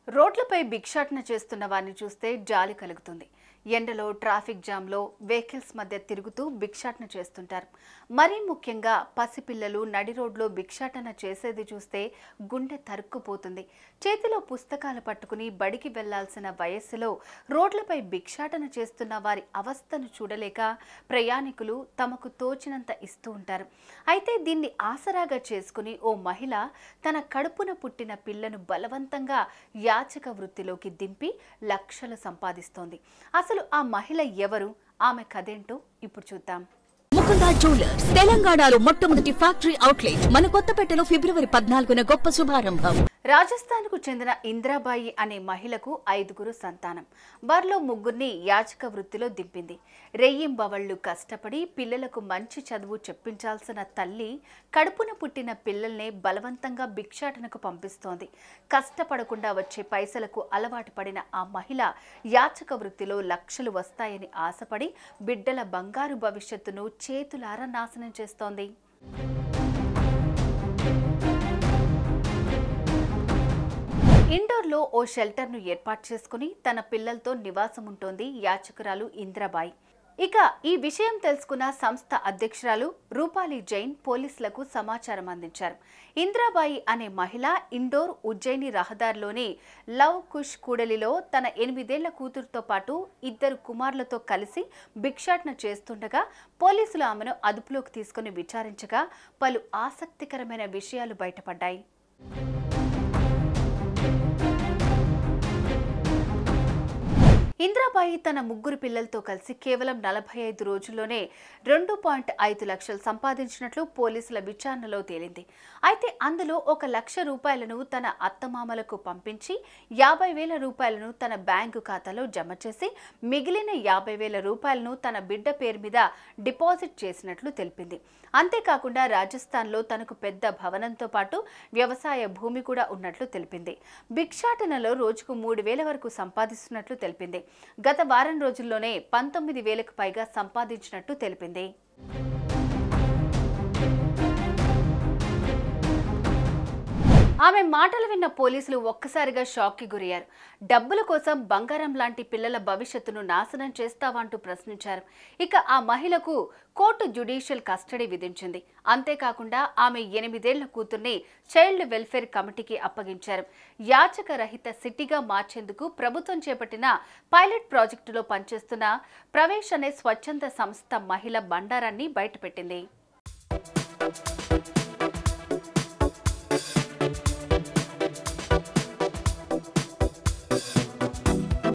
రోడ్లపై భిక్షాటన చేస్తున్న వారిని చూస్తే జాలి కలుగుతుంది. ఎండలో ట్రాఫిక్ జామ్లో వెహికల్స్ మధ్య తిరుగుతూ భిక్షాటన చేస్తుంటారు. మరీ ముఖ్యంగా పసిపిల్లలు నడి రోడ్లో భిక్షాటన చేసేది చూస్తే గుండె తరుక్కుపోతుంది. చేతిలో పుస్తకాలు పట్టుకుని బడికి వెళ్లాల్సిన వయస్సులో రోడ్లపై భిక్షాటన చేస్తున్న వారి అవస్థను చూడలేక ప్రయాణికులు తమకు తోచినంత ఇస్తూ ఉంటారు. అయితే దీన్ని ఆసరాగా చేసుకుని ఓ మహిళ తన కడుపున పుట్టిన పిల్లను బలవంతంగా యాచక వృత్తిలోకి దింపి లక్షలు సంపాదిస్తోంది. అసలు ఆ మహిళ ఎవరు, ఆమె కథేంటో ఇప్పుడు చూద్దాం. ముకుందా జ్యువెలర్స్ తెలంగాణలో మొట్టమొదటి ఫ్యాక్టరీ అవుట్లెట్ మన కొత్తపేటలో ఫిబ్రవరి 14న గొప్ప శుభారంభం. రాజస్థాన్కు చెందిన ఇంద్రాబాయి అనే మహిళకు 5గురు సంతానం. వారిలో 3గురిని యాచక వృత్తిలో దింపింది. రెయ్యింబవళ్లు కష్టపడి పిల్లలకు మంచి చదువు చెప్పించాల్సిన తల్లి కడుపున పుట్టిన పిల్లల్నే బలవంతంగా భిక్షాటనకు పంపిస్తోంది. కష్టపడకుండా వచ్చే పైసలకు అలవాటు పడిన ఆ మహిళ యాచక వృత్తిలో లక్షలు వస్తాయని ఆశపడి బిడ్డల బంగారు భవిష్యత్తును చేతులారా నాశనం చేస్తోంది. ఇండోర్లో ఓ షెల్టర్ను ఏర్పాటు చేసుకుని తన పిల్లలతో నివాసం ఉంటోంది యాచకురాలు ఇంద్రాబాయి. ఇక ఈ విషయం తెలుసుకున్న సంస్థ అధ్యక్షురాలు రూపాలి జైన్ పోలీసులకు సమాచారం అందించారు. ఇంద్రాబాయి అనే మహిళ ఇండోర్ ఉజ్జయిని రహదారిలోని లవ్ కుష్ కూడలిలో తన 8ఏళ్ల కూతురుతో పాటు 2 కుమారులతో కలిసి భిక్షాటన చేస్తుండగా పోలీసులు ఆమెను అదుపులోకి తీసుకుని విచారించగా పలు ఆసక్తికరమైన విషయాలు బయటపడ్డాయి. ఇంద్రాబాయి తన 3 పిల్లలతో కలిసి కేవలం 45 రోజుల్లోనే 2.5 లక్షలు సంపాదించినట్లు పోలీసుల విచారణలో తేలింది. అయితే అందులో 1 లక్ష రూపాయలను తన అత్తమామలకు పంపించి 50,000 రూపాయలను తన బ్యాంకు ఖాతాలో జమ చేసి మిగిలిన 50,000 రూపాయలను తన బిడ్డ పేరు మీద డిపాజిట్ చేసినట్లు తెలిపింది. అంతేకాకుండా రాజస్థాన్లో తనకు పెద్ద భవనంతో పాటు వ్యవసాయ భూమి కూడా ఉన్నట్లు తెలిపింది. భిక్షాటనలో రోజుకు 3,000 వరకు సంపాదిస్తున్నట్లు తెలిపింది. గత వారం రోజుల్లోనే 19,000కు పైగా సంపాదించినట్టు తెలిపింది. ఆమె మాటలు విన్న పోలీసులు ఒక్కసారిగా షాక్కి గురయ్యారు. డబ్బుల కోసం బంగారం లాంటి పిల్లల భవిష్యత్తును నాశనం చేస్తావంటూ ప్రశ్నించారు. ఇక ఆ మహిళకు కోర్టు జ్యుడిషియల్ కస్టడీ విధించింది. అంతేకాకుండా ఆమె 8ఏళ్ల కూతుర్ని చైల్డ్ వెల్ఫేర్ కమిటీకి అప్పగించారు. యాచక రహిత సిటీగా మార్చేందుకు ప్రభుత్వం చేపట్టిన పైలట్ ప్రాజెక్టులో పనిచేస్తున్న ప్రవేశ్ అనే స్వచ్ఛంద సంస్థ మహిళ బండారాన్ని బయటపెట్టింది.